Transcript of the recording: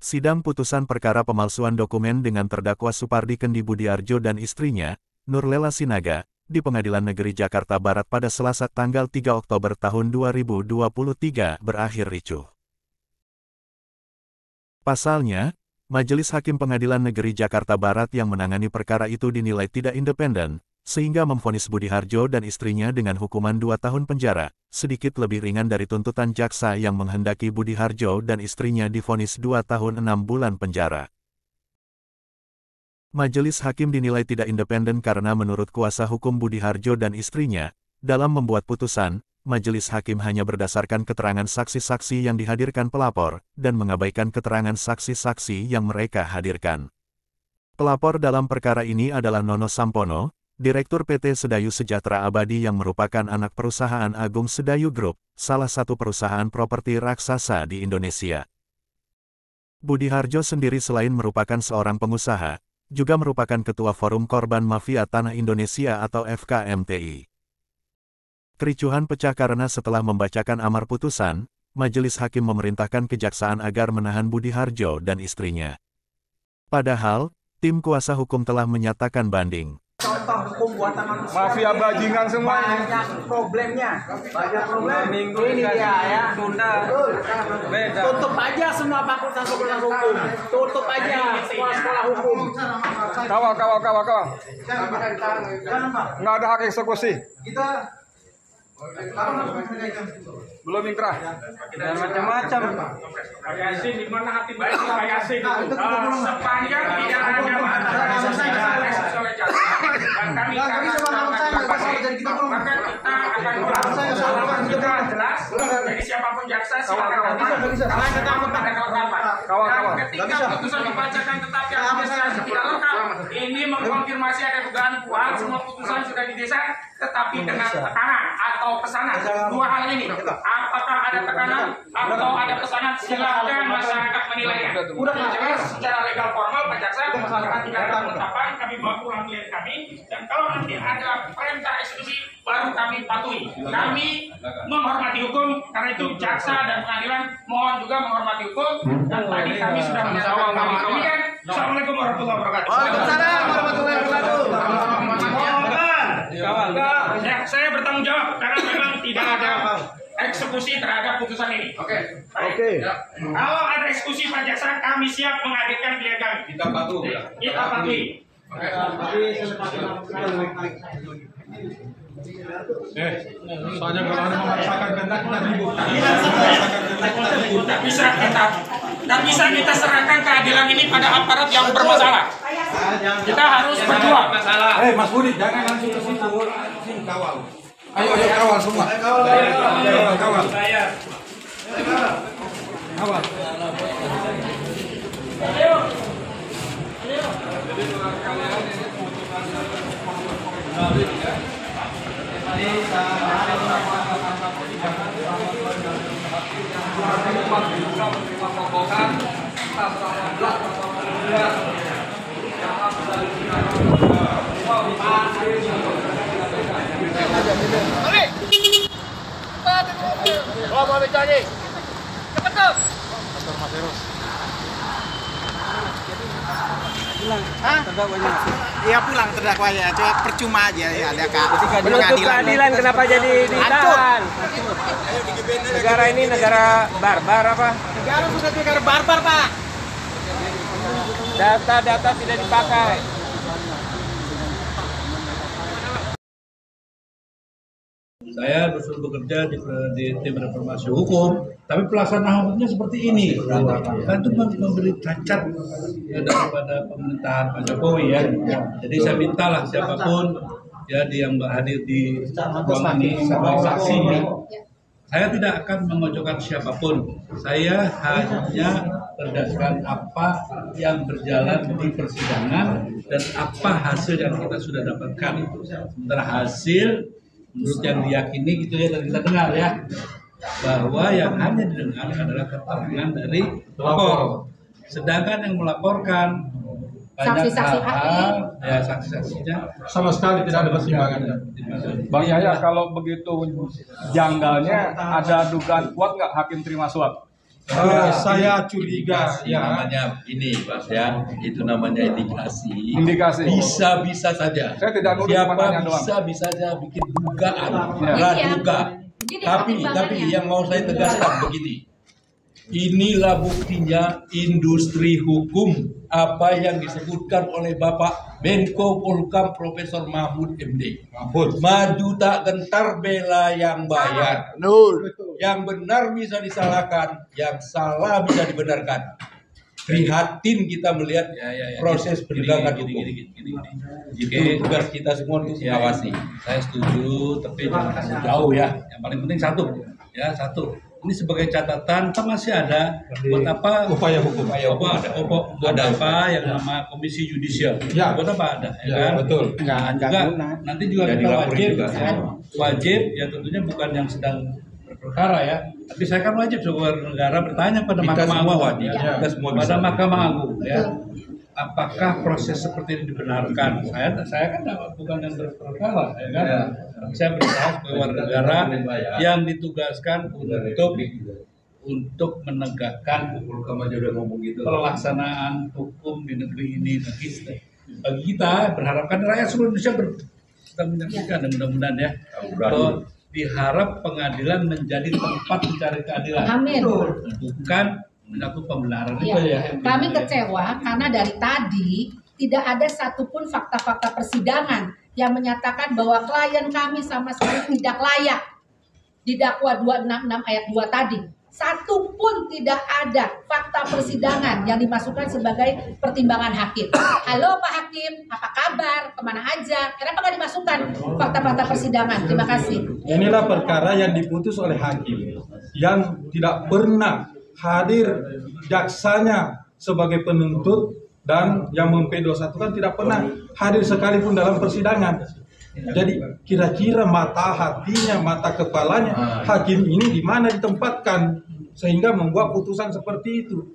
Sidang putusan perkara pemalsuan dokumen dengan terdakwa Supardi Kendi Budiarjo dan istrinya, Nurlela Sinaga, di Pengadilan Negeri Jakarta Barat pada Selasa tanggal 3 Oktober tahun 2023 berakhir ricuh. Pasalnya, Majelis Hakim Pengadilan Negeri Jakarta Barat yang menangani perkara itu dinilai tidak independen, sehingga memvonis Budiharjo dan istrinya dengan hukuman 2 tahun penjara, sedikit lebih ringan dari tuntutan jaksa yang menghendaki Budiharjo dan istrinya divonis 2 tahun 6 bulan penjara. Majelis Hakim dinilai tidak independen karena menurut kuasa hukum Budiharjo dan istrinya, dalam membuat putusan, Majelis Hakim hanya berdasarkan keterangan saksi-saksi yang dihadirkan pelapor, dan mengabaikan keterangan saksi-saksi yang mereka hadirkan. Pelapor dalam perkara ini adalah Nono Sampono, Direktur PT Sedayu Sejahtera Abadi yang merupakan anak perusahaan Agung Sedayu Group, salah satu perusahaan properti raksasa di Indonesia. Budiharjo sendiri selain merupakan seorang pengusaha, juga merupakan Ketua Forum Korban Mafia Tanah Indonesia atau FKMTI. Kericuhan pecah karena setelah membacakan amar putusan, Majelis Hakim memerintahkan kejaksaan agar menahan Budiharjo dan istrinya. Padahal, tim kuasa hukum telah menyatakan banding. Contoh hukum buatan manusia. Mafia bajingan semua. Banyak problemnya. Banyak problem. Minggu ini dia ya. Tunda. Beda. Tutup aja semua fakultas-fakultas hukum. Tutup aja sekolah-sekolah hukum. Kawal. Nggak ada hak eksekusi. Belum inkrah. Dan macam-macam. Yasin di mana hati baik Pak Yasin itu. Sepanjang tidak ada masalah ekses oleh jaksa dan kami maka kita akan berlangsung kita jelas. Jadi siapapun jaksa silakan kalau ketika putusan dibacakan tetapi administrasi tidak lengkap, ini mengkonfirmasi ada dugaan kuat, semua putusan sudah didesain tetapi dengan tekanan atau pesanan. Dua hal ini, apakah ada tekanan atau ada pesanan, silakan masyarakat menilainya. Udah jelas secara legal formal Pak Jaksa akan tidak ada penetapan, kami bawa pulang klien kami, dan kalau nanti ada perintah eksekusi baru kami patuhi. Kami menghormati hukum, karena itu jaksa dan pengadilan mohon juga menghormati hukum, dan tadi kami sudah menyatakan kami demikian. Assalamualaikum warahmatullahi wabarakatuh. Waalaikumsalam warahmatullahi wabarakatuh. Ya, saya bertanggung jawab karena memang tidak ada eksekusi terhadap putusan ini. Oke. Kalau ada eksekusi Pak Jaksa, kami siap menghadirkan klien kami. Kita patuh. Kita patuhi. Soalnya kalau ada memaksakan kehendak kita ribut. Tak bisa kita serahkan keadilan ini pada aparat yang bermasalah. Kita harus berjuang. Mas Budi, jangan langsung ke situ. Sini kawal. Ayo kawal semua. Kawal. Kawal. Iya pulang terdakwanya, cuma percuma aja ya ada Menuntut keadilan kenapa jadi ditahan? Negara ini negara barbar apa? Negara bukan negara barbar Pak. Data-data tidak dipakai. Saya disuruh bekerja di tim reformasi hukum, tapi pelaksanaan hukumnya seperti ini. Kan itu memberi cacat daripada pemerintahan Pak Jokowi ya. Jadi saya mintalah siapapun ya yang hadir di ruangan ini sebagai saksi. Saya tidak akan memojokkan siapapun. Saya hanya berdasarkan apa yang berjalan di persidangan dan apa hasil yang kita sudah dapatkan. Sementara hasil menurut yang diyakini gitu ya, dan kita dengar ya, bahwa yang hanya didengar adalah keterangan dari pelapor. Sedangkan yang melaporkan banyak hal, ya saksi-saksinya Sama sekali tidak ada pertimbangannya. Bang Yahya, kalau begitu janggalnya ada dugaan kuat nggak hakim terima suap? Saya curiga Indikasi namanya ini Mas ya, itu namanya indikasi. Indikasi. Bisa saja. Saya tidak nuduh, Siapa cuma nanya doang. bisa saja bikin dugaan, Ya. praduga. Jadi Tapi pertimbangannya. yang mau saya tegaskan begini. Inilah buktinya industri hukum apa yang disebutkan oleh Bapak Menko Polhukam Profesor Mahfud MD. Maju tak gentar bela yang bayar. Yang benar bisa disalahkan, yang salah bisa dibenarkan. Prihatin kita melihat proses penegakan hukum. Itu tugas kita semua untuk mengawasi. Saya setuju, tapi jangan terlalu jauh ya. Yang paling penting satu. Ini sebagai catatan, kan masih ada buat apa upaya hukum. Buat apa yang nama komisi yudisial? Ya. Buat apa ada? Ya, Kan? betul. Nah, juga nanti juga kita wajib ya tentunya bukan yang sedang berperkara ya. Tapi saya kan wajib sebagai negara bertanya pada Mahkamah Agung. Kita semua Pada bisa. Mahkamah Agung ya. Apakah proses seperti ini dibenarkan? Saya kan bukan yang berperkara, ya kan? Saya berusaha sebagai warga negara yang ditugaskan untuk menegakkan pelaksanaan hukum di negeri ini. Bagi kita berharapkan rakyat seluruh Indonesia sedang menyaksikan dan mudah-mudahan ya. Bahwa diharap pengadilan menjadi tempat mencari keadilan. Amin. Bukan satu pembenaran Ya. itu ya. Kami kecewa karena dari tadi tidak ada satupun fakta-fakta persidangan yang menyatakan bahwa klien kami sama sekali tidak layak didakwa 266 ayat 2 tadi. Satu pun tidak ada fakta persidangan yang dimasukkan sebagai pertimbangan hakim. Halo Pak Hakim, apa kabar? Kemana aja? Kenapa nggak dimasukkan fakta-fakta persidangan? Terima kasih. Inilah perkara yang diputus oleh hakim yang tidak pernah hadir jaksanya sebagai penuntut dan yang mem-P21 kan tidak pernah hadir sekalipun dalam persidangan. Jadi kira-kira mata hatinya, mata kepalanya hakim ini di mana ditempatkan sehingga membuat putusan seperti itu.